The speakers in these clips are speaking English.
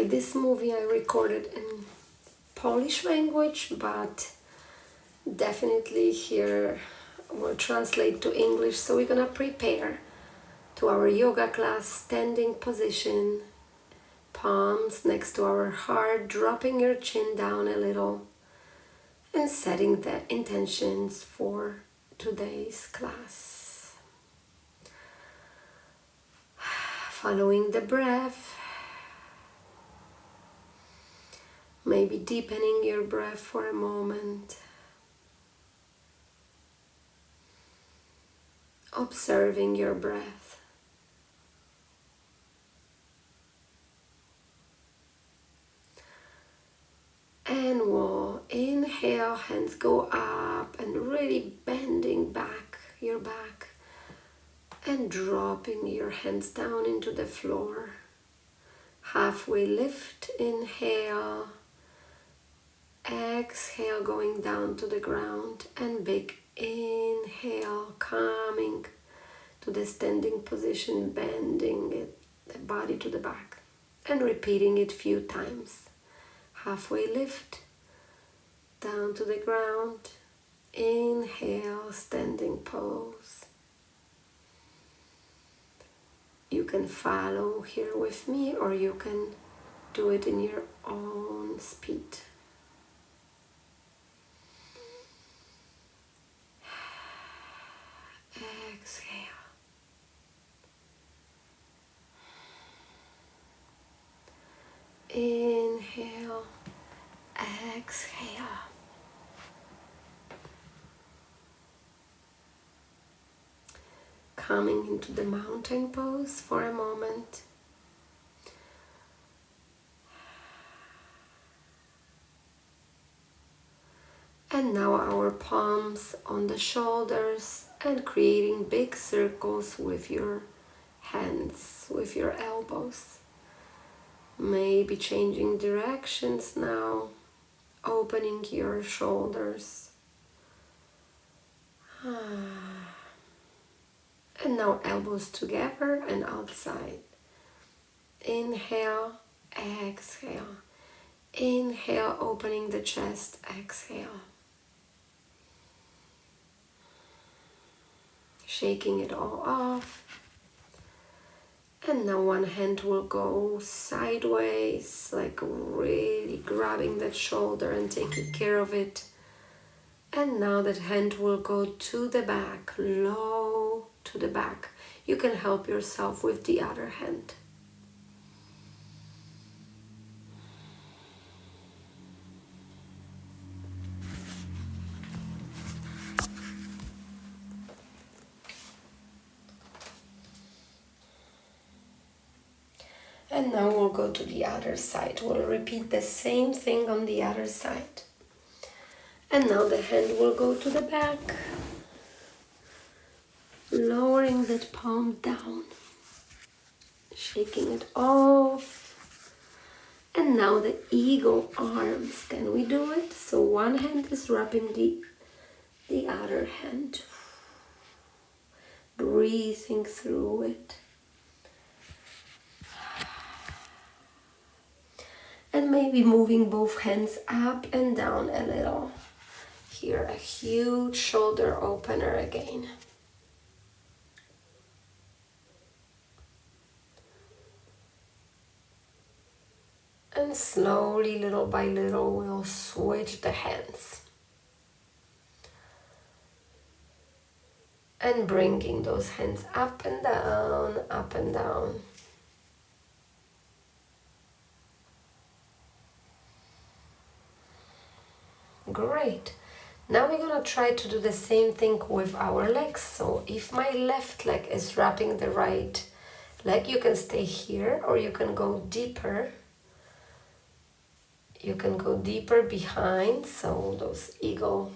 Hi, this movie I recorded in Polish language, but definitely here will translate to English. So we're gonna prepare to our yoga class, standing position, palms next to our heart, dropping your chin down a little, and setting the intentions for today's class. Following the breath, maybe deepening your breath for a moment, observing your breath. And we'll inhale, hands go up and really bending back your back and dropping your hands down into the floor. Halfway lift, inhale, exhale going down to the ground, and big inhale, coming to the standing position, bending the body to the back and repeating it few times. Halfway lift, down to the ground, inhale, standing pose. You can follow here with me, or you can do it in your own speed. Exhale. Inhale, exhale. Coming into the mountain pose for a moment. And now our palms on the shoulders and creating big circles with your hands, with your elbows. Maybe changing directions now, opening your shoulders. And now elbows together and outside. Inhale, exhale. Inhale, opening the chest, exhale. Shaking it all off. And now one hand will go sideways, like really grabbing that shoulder and taking care of it. And now that hand will go to the back, low to the back. You can help yourself with the other hand. And now we'll go to the other side. We'll repeat the same thing on the other side. And now the hand will go to the back, lowering that palm down, shaking it off. And now the eagle arms. Can we do it? So one hand is wrapping the other hand, breathing through it. And maybe moving both hands up and down a little. Here, a huge shoulder opener again. And slowly, little by little, we'll switch the hands. And bringing those hands up and down, up and down. Great. Now we're gonna try to do the same thing with our legs. So if my left leg is wrapping the right leg, you can stay here or you can go deeper. You can go deeper behind, so those eagle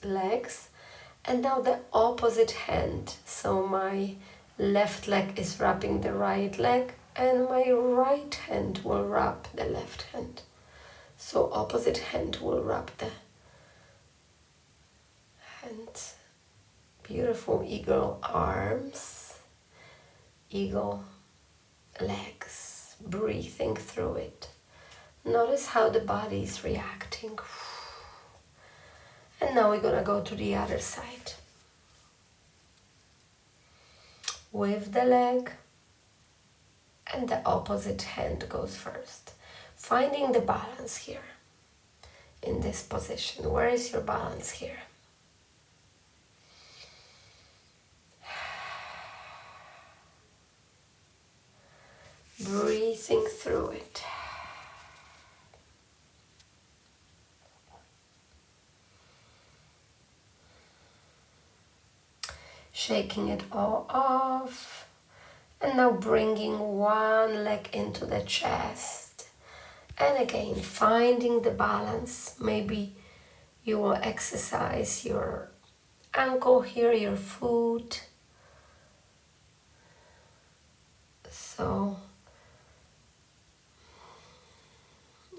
legs. And now the opposite hand. So my left leg is wrapping the right leg and my right hand will wrap the left hand. So opposite hand will wrap the hand. Beautiful eagle arms, eagle legs, breathing through it. Notice how the body is reacting. And now we're gonna go to the other side. With the leg, and the opposite hand goes first. Finding the balance here in this position. Where is your balance here? Breathing through it. Shaking it all off. And now bringing one leg into the chest. And again, finding the balance. Maybe you will exercise your ankle here, your foot. So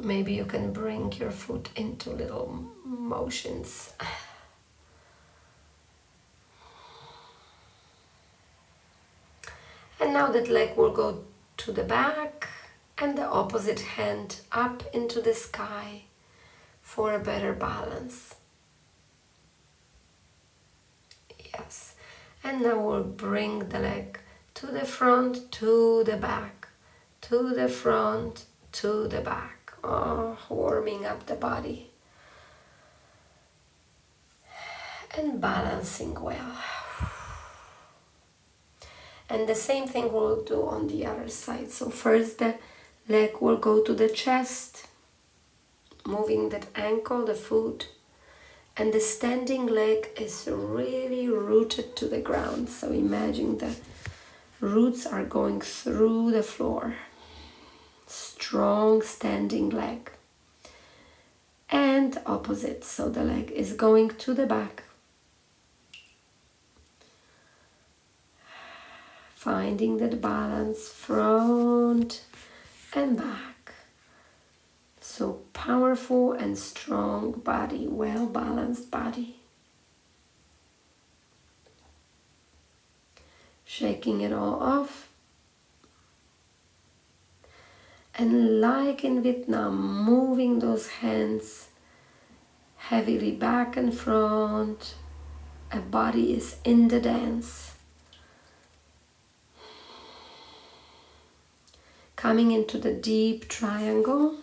maybe you can bring your foot into little motions. And now that leg will go to the back and the opposite hand up into the sky for a better balance. Yes. And now we'll bring the leg to the front, to the back, to the front, to the back. Oh, warming up the body. And balancing well. And the same thing we'll do on the other side. So first the leg will go to the chest, moving that ankle, the foot, and the standing leg is really rooted to the ground. So imagine the roots are going through the floor. Strong standing leg. And opposite, so the leg is going to the back. Finding that balance, front and back. So powerful and strong body, well-balanced body. Shaking it all off. And like in Vietnam, moving those hands heavily back and front. A body is in the dance. Coming into the deep triangle,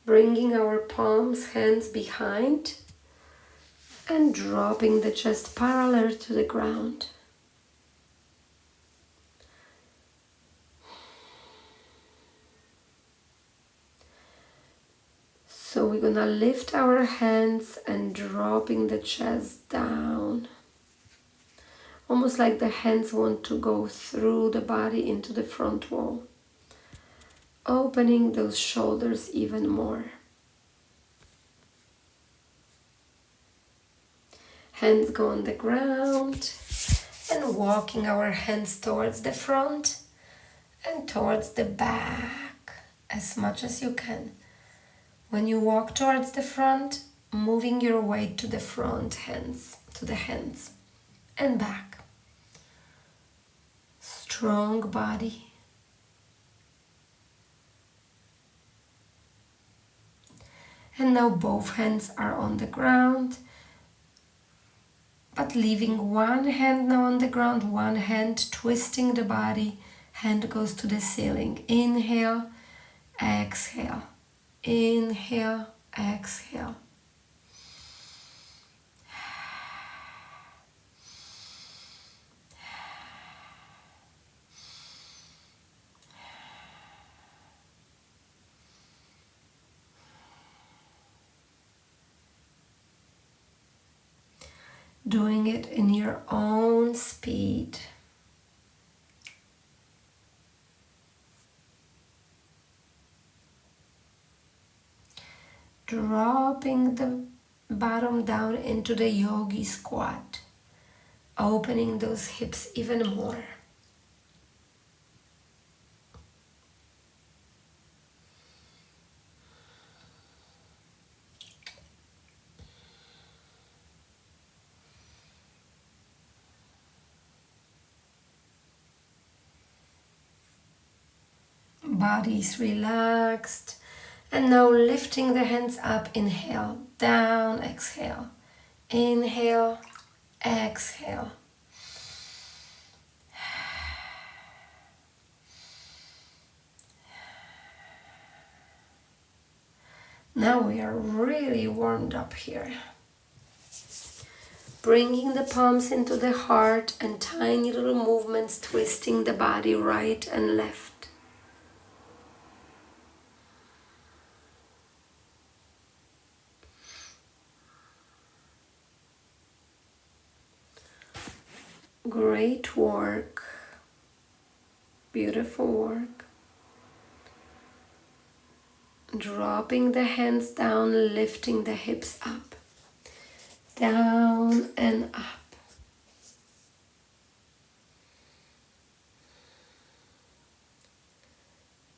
bringing our palms, hands behind, and dropping the chest parallel to the ground. So we're gonna lift our hands and dropping the chest down. Almost like the hands want to go through the body into the front wall. Opening those shoulders even more. Hands go on the ground and walking our hands towards the front and towards the back as much as you can. When you walk towards the front, moving your weight to the front hands, to the hands and back. Strong body. And now both hands are on the ground, but leaving one hand now on the ground, one hand twisting the body, hand goes to the ceiling. Inhale, exhale, inhale, exhale. Doing it in your own speed. Dropping the bottom down into the yogi squat. Opening those hips even more. Body is relaxed And now lifting the hands up, inhale, down, exhale. Inhale, exhale. Now we are really warmed up here. Bringing the palms into the heart and tiny little movements, twisting the body right and left. Great work. Beautiful work. Dropping the hands down, lifting the hips up. Down and up.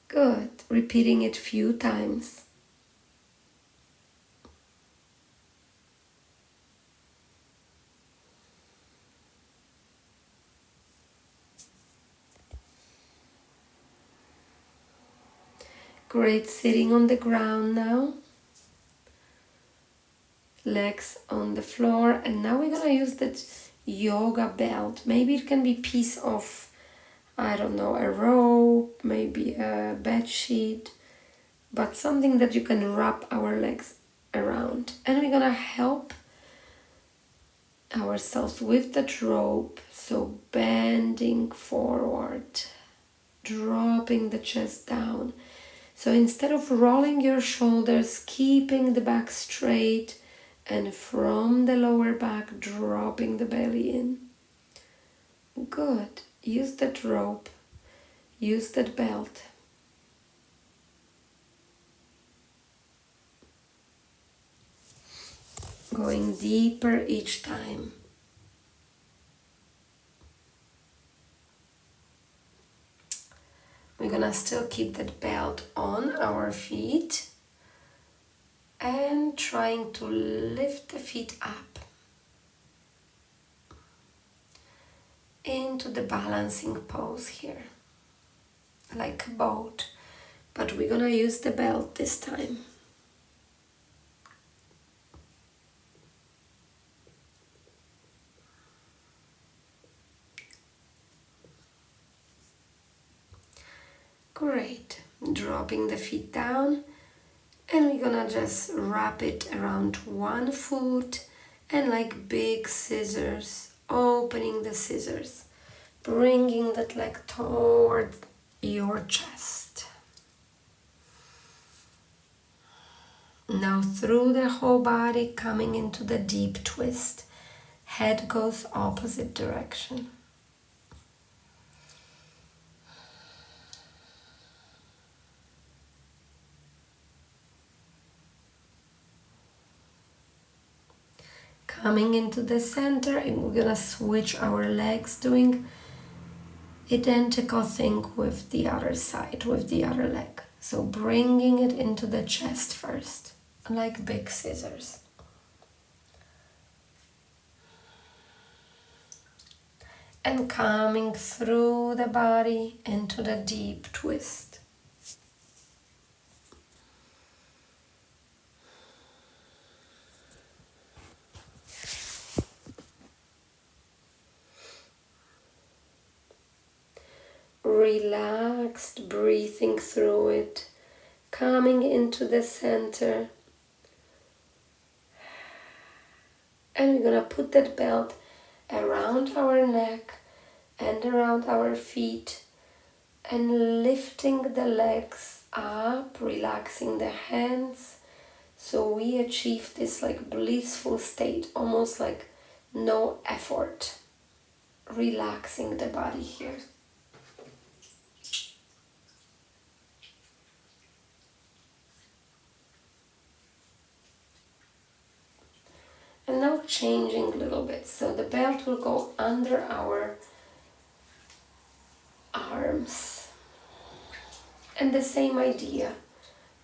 Good. Repeating it few times. Great. Sitting on the ground now. Legs on the floor, and now we're gonna use that yoga belt. Maybe it can be piece of, I don't know, a rope, maybe a bed sheet, but something that you can wrap our legs around. And we're gonna help ourselves with that rope, so bending forward, dropping the chest down. So instead of rolling your shoulders, keeping the back straight, and from the lower back, dropping the belly in. Good. Use that rope. Use that belt. Going deeper each time. We're gonna still keep that belt on our feet and trying to lift the feet up into the balancing pose here, like a boat, but we're gonna use the belt this time. Great. Dropping the feet down, and we're gonna just wrap it around one foot and like big scissors, opening the scissors, bringing that leg toward your chest. Now through the whole body, coming into the deep twist. Head goes opposite direction. Coming into the center, and we're gonna switch our legs, doing identical thing with the other side, with the other leg. So bringing it into the chest first, like big scissors. And coming through the body into the deep twist. Relaxed, breathing through it, coming into the center. And we're gonna put that belt around our neck and around our feet and lifting the legs up, relaxing the hands. So we achieve this like blissful state, almost like no effort, relaxing the body here. And now changing a little bit. So the belt will go under our arms. And the same idea,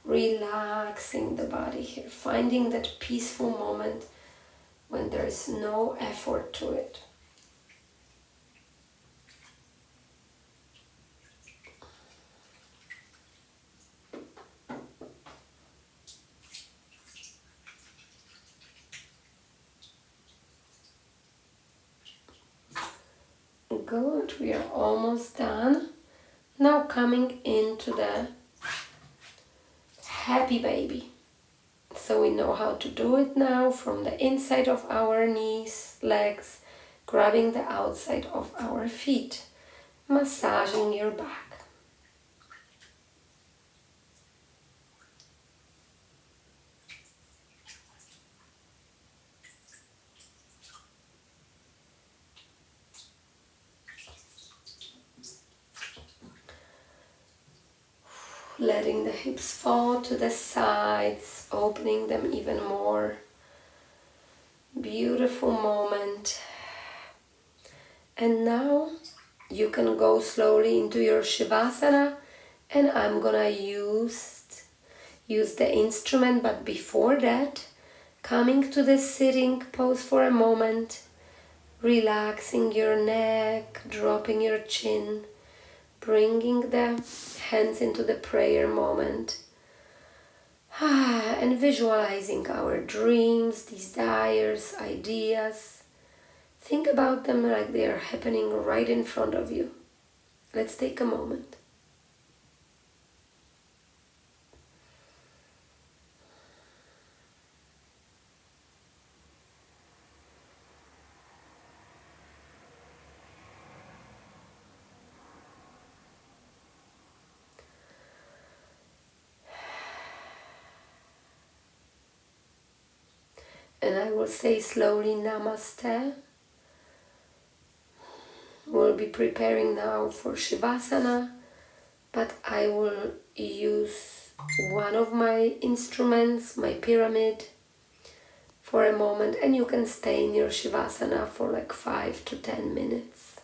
relaxing the body here, finding that peaceful moment when there is no effort to it. Good, we are almost done. Now coming into the happy baby. So we know how to do it now from the inside of our knees, legs, grabbing the outside of our feet, massaging your back. Letting the hips fall to the sides, opening them even more. Beautiful moment. And now you can go slowly into your Shavasana, and I'm gonna use the instrument, but before that, coming to the sitting pose for a moment, relaxing your neck, dropping your chin, bringing the hands into the prayer moment, and visualizing our dreams, desires, ideas. Think about them like they are happening right in front of you. Let's take a moment. And I will say slowly Namaste. We'll be preparing now for Shavasana, but I will use one of my instruments, my pyramid, for a moment, and you can stay in your Shavasana for like 5 to 10 minutes.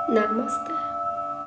Namaste.